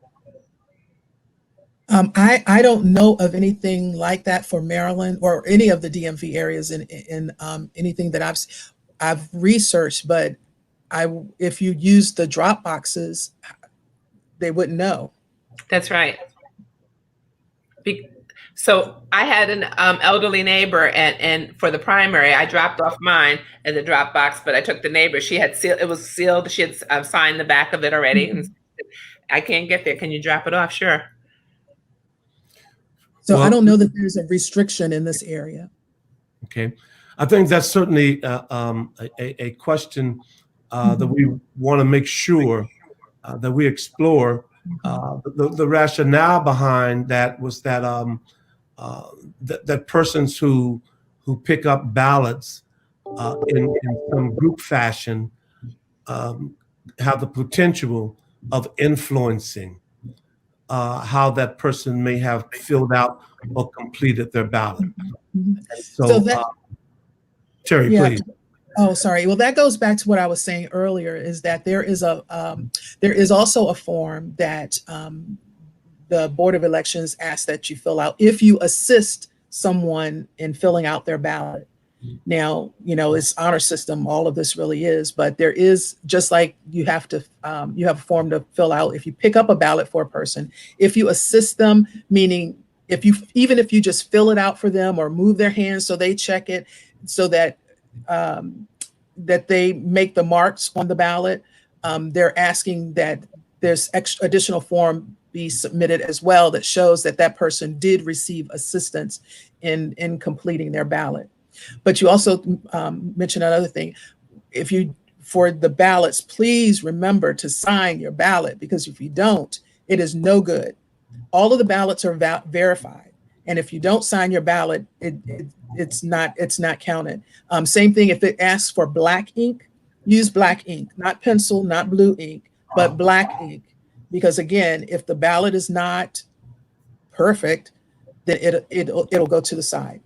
I don't know of anything like that for Maryland or any of the DMV areas in anything that I've researched, but if you use the drop boxes, they wouldn't know. That's right. So I had an elderly neighbor, and for the primary, I dropped off mine in the drop box, but I took the neighbor. She had it was sealed. She had signed the back of it already. And I can't get there. Can you drop it off? Sure. So I don't know that there's a restriction in this area. Okay. I think that's certainly a question that we want to make sure that we explore. The rationale behind that was that that persons who pick up ballots in some group fashion have the potential of influencing how that person may have filled out or completed their ballot. So Terri, please. Oh, sorry. Well, that goes back to what I was saying earlier, is that there is also a form that the Board of Elections asks that you fill out if you assist someone in filling out their ballot. Now, it's honor system, all of this really is, but there is, just like you have a form to fill out if you pick up a ballot for a person. If you assist them, meaning even if you just fill it out for them or move their hands so they check it, so that that they make the marks on the ballot, they're asking that there's additional form be submitted as well that shows that that person did receive assistance in completing their ballot. But you also mentioned another thing. For the ballots, please remember to sign your ballot, because if you don't, it is no good. All of the ballots are verified, and if you don't sign your ballot, it's not counted. Same thing if it asks for black ink, use black ink, not pencil, not blue ink, but black ink, because again, if the ballot is not perfect, then it'll go to the side.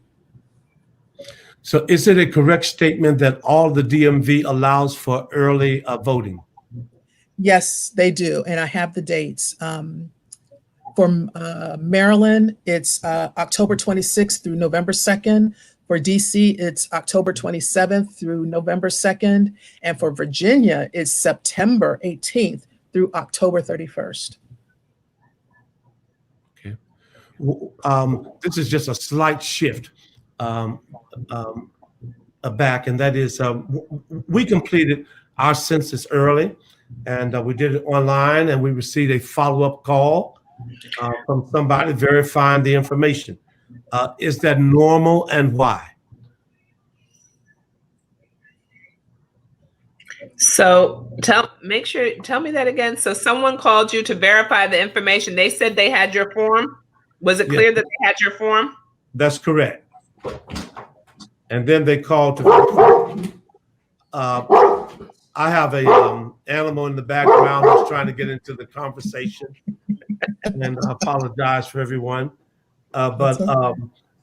So is it a correct statement that all the DMV allows for early voting? Yes, they do. And I have the dates. For Maryland, it's October 26th through November 2nd. For DC, it's October 27th through November 2nd. And for Virginia, it's September 18th through October 31st. Okay. This is just a slight shift back, and that is we completed our census early, and we did it online, and we received a follow-up call from somebody verifying the information. Is that normal, and why? So tell me that again. So someone called you to verify the information. They said they had your form. Was it clear that they had your form? That's correct. And then they called to. I have a animal in the background who's trying to get into the conversation, and I apologize for everyone. But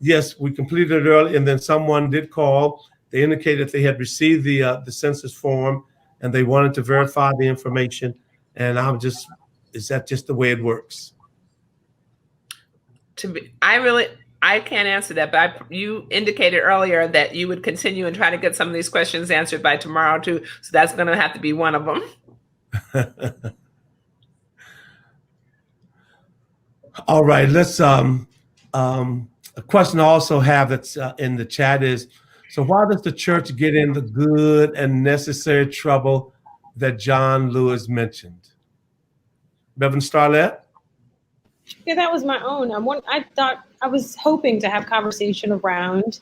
yes, we completed it early, and then someone did call. They indicated they had received the census form, and they wanted to verify the information. And is that just the way it works? I can't answer that, but you indicated earlier that you would continue and try to get some of these questions answered by tomorrow too. So that's going to have to be one of them. All right, let's, a question I also have that's in the chat is, so why does the church get in the good and necessary trouble that John Lewis mentioned? Reverend Starlette? Yeah, that was my own. I was hoping to have conversation around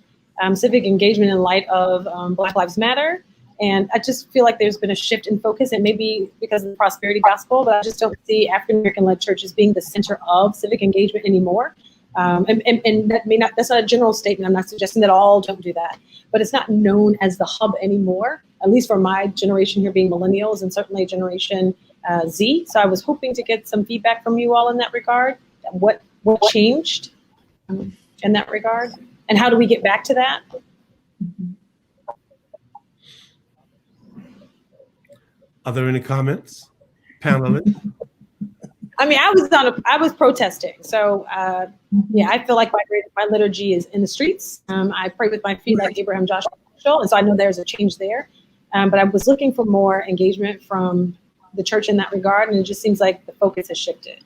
civic engagement in light of Black Lives Matter. And I just feel like there's been a shift in focus, and maybe because of the prosperity gospel, but I just don't see African-American-led churches being the center of civic engagement anymore. And that's not a general statement. I'm not suggesting that all don't do that, but it's not known as the hub anymore, at least for my generation here being millennials and certainly Generation Z. So I was hoping to get some feedback from you all in that regard. What changed in that regard, and how do we get back to that? Are there any comments, panelists? I mean, I was protesting. So yeah, I feel like my liturgy is in the streets. I pray with my feet like Abraham, Joshua, and so I know there's a change there. But I was looking for more engagement from the church in that regard, and it just seems like the focus has shifted.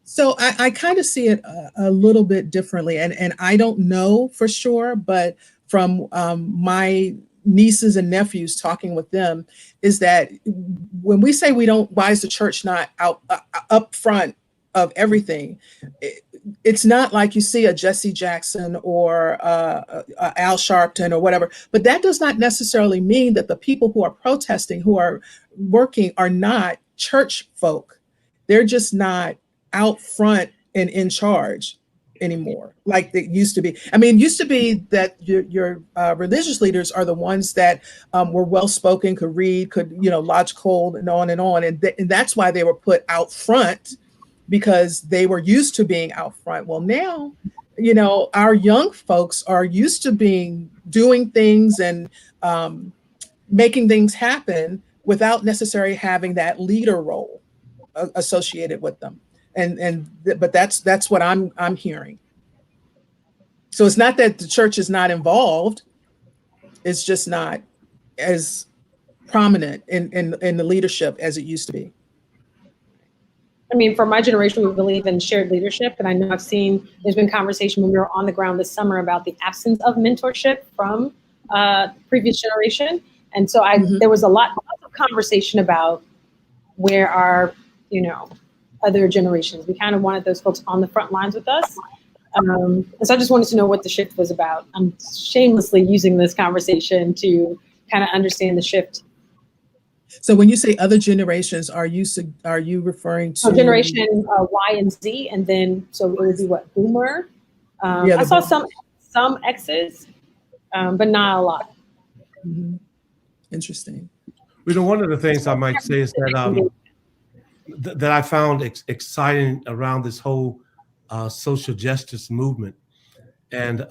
So I kind of see it a little bit differently, and I don't know for sure, but from my nieces and nephews talking with them, is that when we say why is the church not up front of everything? It's not like you see a Jesse Jackson or Al Sharpton or whatever, but that does not necessarily mean that the people who are protesting, who are working, are not church folk. They're just not out front and in charge anymore like they used to be. I mean, it used to be that your religious leaders are the ones that were well-spoken, could read, could lodge cold, and on and on, and that's why they were put out front, because they were used to being out front. Well, now our young folks are used to doing things and making things happen without necessarily having that leader role associated with them. But that's what I'm hearing. So it's not that the church is not involved. It's just not as prominent in the leadership as it used to be. I mean, for my generation, we believe in shared leadership. And I know there's been conversation when we were on the ground this summer about the absence of mentorship from previous generation. And so there was a lot of conversation about where our, other generations. We kind of wanted those folks on the front lines with us. And so I just wanted to know what the shift was about. I'm shamelessly using this conversation to kind of understand the shift. So when you say other generations, are you referring to generation Y and Z, and then so it would be what, Boomer? I saw some X's, but not a lot. Mm-hmm. Interesting. One of the things I might say is that that I found exciting around this whole social justice movement, and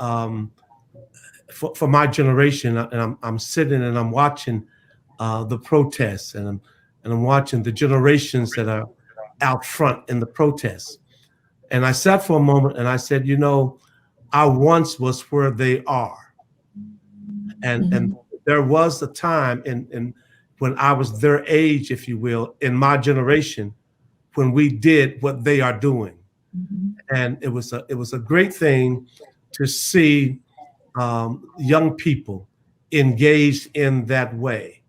for my generation, and I'm sitting and I'm watching the protests, and I'm watching the generations that are out front in the protests, and I sat for a moment and I said, I once was where they are, and there was a time in when I was their age, if you will, in my generation, when we did what they are doing. And it was a great thing to see young people engaged in that way.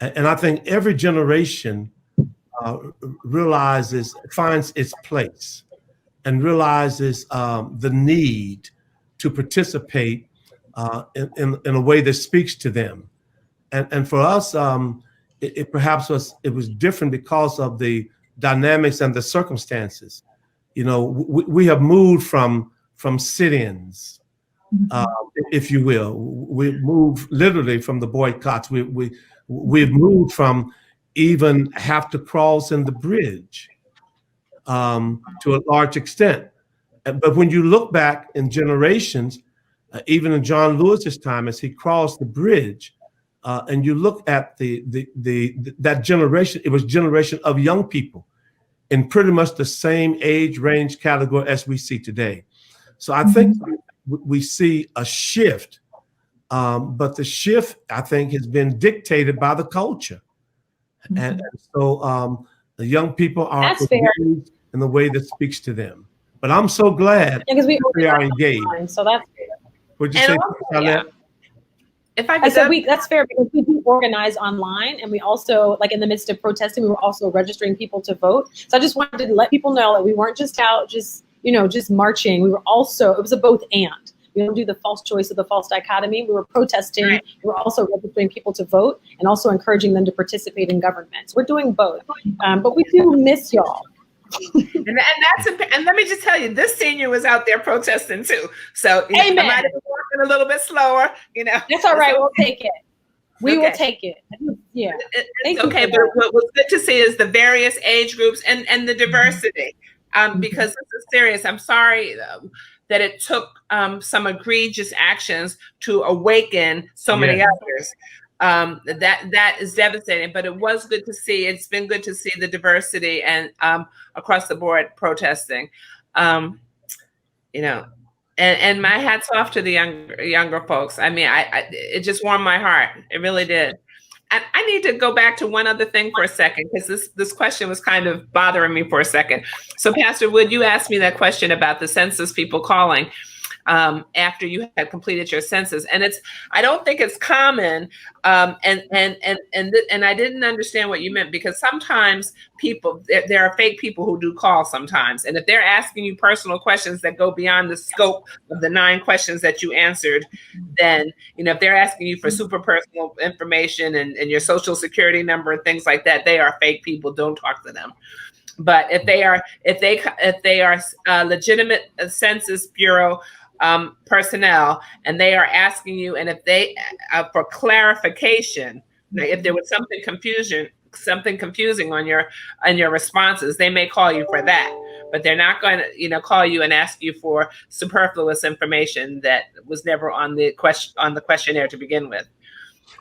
And I think every generation finds its place and realizes the need to participate in a way that speaks to them. And for us, it perhaps was different because of the dynamics and the circumstances. We have moved from sit-ins, if you will. We moved literally from the boycotts. We've moved from even have to cross in the bridge to a large extent. But when you look back in generations, even in John Lewis's time, as he crossed the bridge, and you look at that generation, it was a generation of young people in pretty much the same age range category as we see today. So I think we see a shift, but the shift, I think, has been dictated by the culture. And so the young people are engaged in the way that speaks to them. But I'm so glad they are engaged. Online, so that's fair. Would you say, Starlette? If I said that's fair, because we do organize online, and we also, like in the midst of protesting, we were also registering people to vote. So I just wanted to let people know that we weren't just out, just marching. We were also, it was a both and. We don't do the false choice or the false dichotomy. We were protesting. Right. We were also registering people to vote and also encouraging them to participate in government. So we're doing both, but we do miss y'all. and let me just tell you, this senior was out there protesting too. So I might have been walking a little bit slower, That's all right. We'll take it. We will take it. Yeah. It's okay. But what was good to see is the various age groups and the diversity, because this is serious. I'm sorry that it took some egregious actions to awaken so many others. That is devastating, but it was good to see. It's been good to see the diversity and across the board protesting, and my hat's off to the younger folks. I mean, it just warmed my heart. It really did. And I need to go back to one other thing for a second, because this question was kind of bothering me for a second. So Pastor Wood, you asked me that question about the census people calling after you had completed your census, and I don't think it's common, and I didn't understand what you meant, because sometimes there are fake people who do call sometimes, and if they're asking you personal questions that go beyond the scope of the 9 questions that you answered, then if they're asking you for super personal information and your social security number and things like that, they are fake people. Don't talk to them. But if they are legitimate Census Bureau personnel, and they are asking you, and if they for clarification, if there was something confusing on your responses, they may call you for that, but they're not going to call you and ask you for superfluous information that was never on the questionnaire to begin with.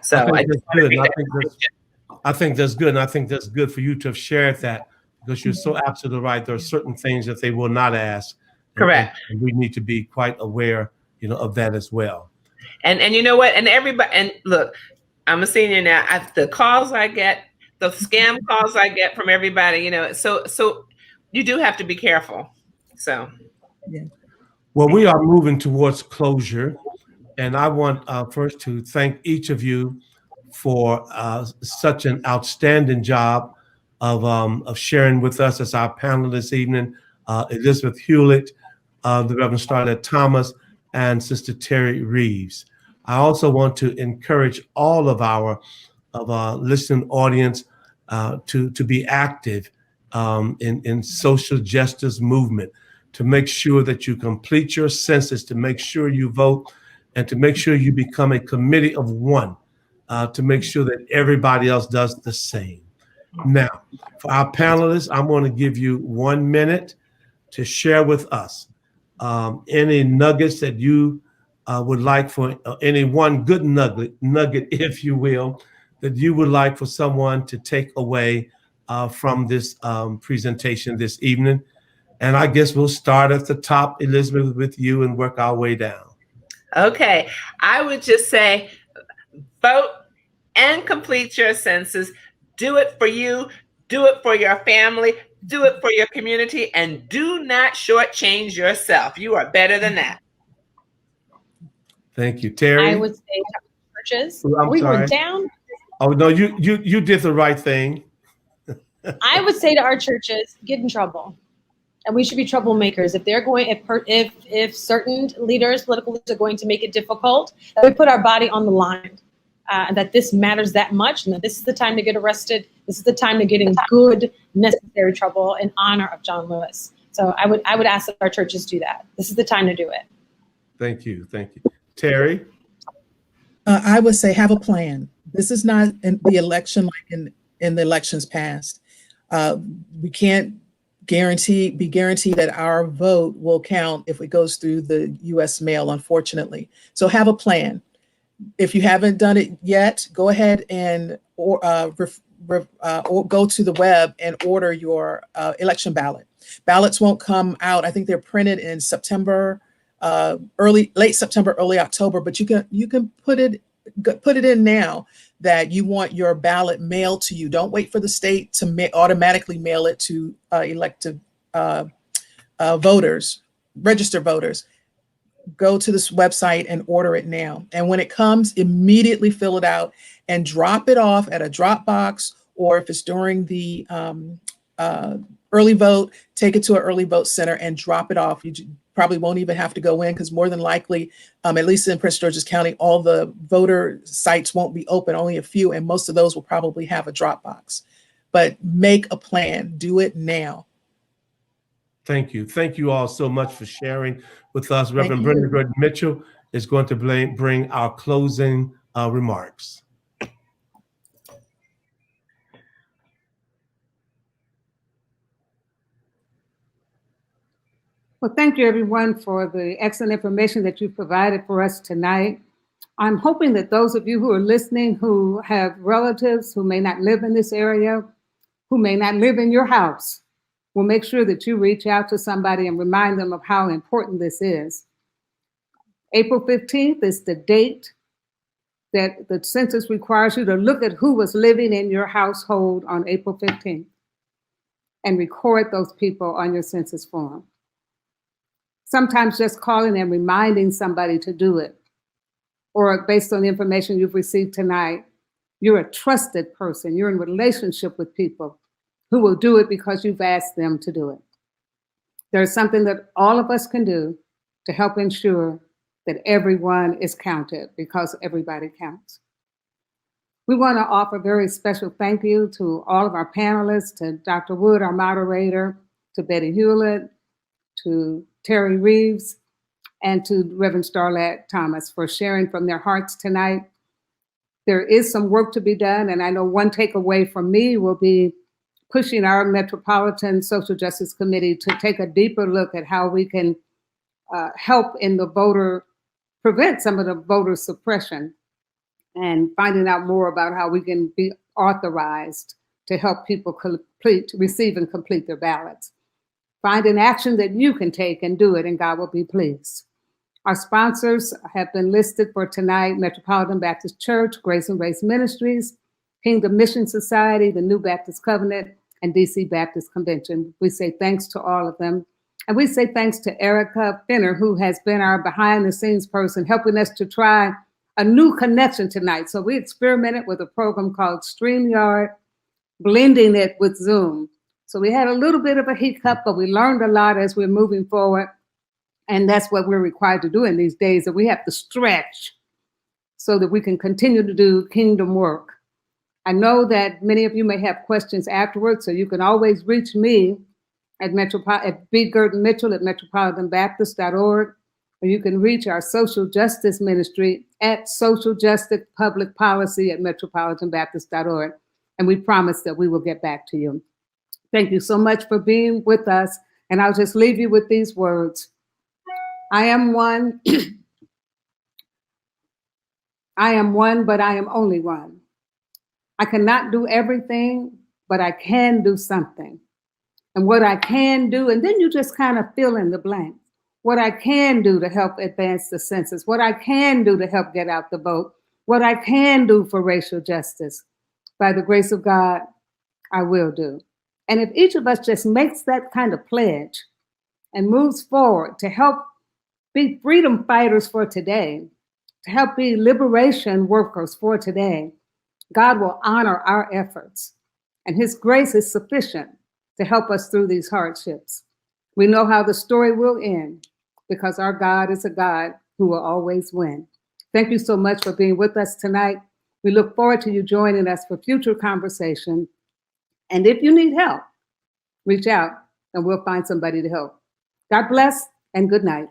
So I think that's good. And I think that's good for you to have shared that, because you're so absolutely right. There are certain things that they will not ask. Correct. And we need to be quite aware, of that as well. And you know what? And everybody, and look, I'm a senior now. The calls I get, the scam calls I get from everybody, so you do have to be careful. So. Yeah. Well, we are moving towards closure, and I want first to thank each of you for such an outstanding job of sharing with us as our panel this evening. Elizabeth Hewlett, the Reverend Starlette Thomas, and Sister Terri Reaves. I also want to encourage all of our listening audience to be active in social justice movement, to make sure that you complete your census, to make sure you vote, and to make sure you become a committee of one, to make sure that everybody else does the same. Now, for our panelists, I'm going to give you 1 minute to share with us any nuggets that you would like for any one good nugget, if you will, that you would like for someone to take away from this presentation this evening. And I guess we'll start at the top, Elizabeth, with you and work our way down. Okay. I would just say vote and complete your census. Do it for you. Do it for your family. Do it for your community. And do not shortchange yourself. You are better than that. Thank you. Terri? I would say churches. I'm We sorry. were down. Oh, no, you did the right thing. I would say to our churches, get in trouble. And we should be troublemakers. If they're going, if certain leaders, political leaders, are going to make it difficult, that we put our body on the line, and that this matters that much, and that this is the time to get arrested. This is the time to get in good, necessary trouble in honor of John Lewis. So I would ask that our churches do that. This is the time to do it. Thank you. Terri? I would say have a plan. This is not the election like in the elections past. We can't be guaranteed that our vote will count if it goes through the U.S. mail, unfortunately. So have a plan. If you haven't done it yet, go ahead and or go to the web and order your election ballot. Ballots won't come out. I think they're printed in September, late September, early October. But you can put it in now that you want your ballot mailed to you. Don't wait for the state to automatically mail it to elected voters, registered voters. Go to this website and order it now. And when it comes, immediately fill it out and drop it off at a drop box, or if it's during the early vote, take it to an early vote center and drop it off. You probably won't even have to go in, because more than likely, at least in Prince George's County, all the voter sites won't be open, only a few, and most of those will probably have a drop box. But make a plan, do it now. Thank you. Thank you all so much for sharing with us. Reverend Brenda Mitchell is going to bring our closing remarks. Well, thank you, everyone, for the excellent information that you provided for us tonight. I'm hoping that those of you who are listening who have relatives who may not live in this area, who may not live in your house, will make sure that you reach out to somebody and remind them of how important this is. April 15th is the date that the census requires you to look at who was living in your household on April 15th and record those people on your census form. Sometimes just calling and reminding somebody to do it, or based on the information you've received tonight, you're a trusted person. You're in relationship with people who will do it because you've asked them to do it. There's something that all of us can do to help ensure that everyone is counted, because everybody counts. We want to offer a very special thank you to all of our panelists, to Dr. Wood, our moderator, to Betty Hewlett, to Terri Reaves, and to Reverend Starlette Thomas for sharing from their hearts tonight. There is some work to be done, and I know one takeaway from me will be pushing our Metropolitan Social Justice Committee to take a deeper look at how we can help in prevent some of the voter suppression, and finding out more about how we can be authorized to help people receive and complete their ballots. Find an action that you can take and do it, and God will be pleased. Our sponsors have been listed for tonight: Metropolitan Baptist Church, Grace and Race Ministries, Kingdom Mission Society, the New Baptist Covenant, and DC Baptist Convention. We say thanks to all of them. And we say thanks to Erica Finner, who has been our behind-the-scenes person, helping us to try a new connection tonight. So we experimented with a program called StreamYard, blending it with Zoom. So we had a little bit of a hiccup, but we learned a lot as we're moving forward. And that's what we're required to do in these days, that we have to stretch so that we can continue to do kingdom work. I know that many of you may have questions afterwards, so you can always reach me at B. Gurdon Mitchell at metropolitanbaptist.org, or you can reach our social justice ministry at social justice public policy at metropolitanbaptist.org. And we promise that we will get back to you. Thank you so much for being with us. And I'll just leave you with these words. I am one. I am one, but I am only one. I cannot do everything, but I can do something. And what I can do, and then you just kind of fill in the blank. What I can do to help advance the census, what I can do to help get out the vote, what I can do for racial justice. By the grace of God, I will do. And if each of us just makes that kind of pledge and moves forward to help be freedom fighters for today, to help be liberation workers for today, God will honor our efforts. And his grace is sufficient to help us through these hardships. We know how the story will end because our God is a God who will always win. Thank you so much for being with us tonight. We look forward to you joining us for future conversation. And if you need help, reach out and we'll find somebody to help. God bless and good night.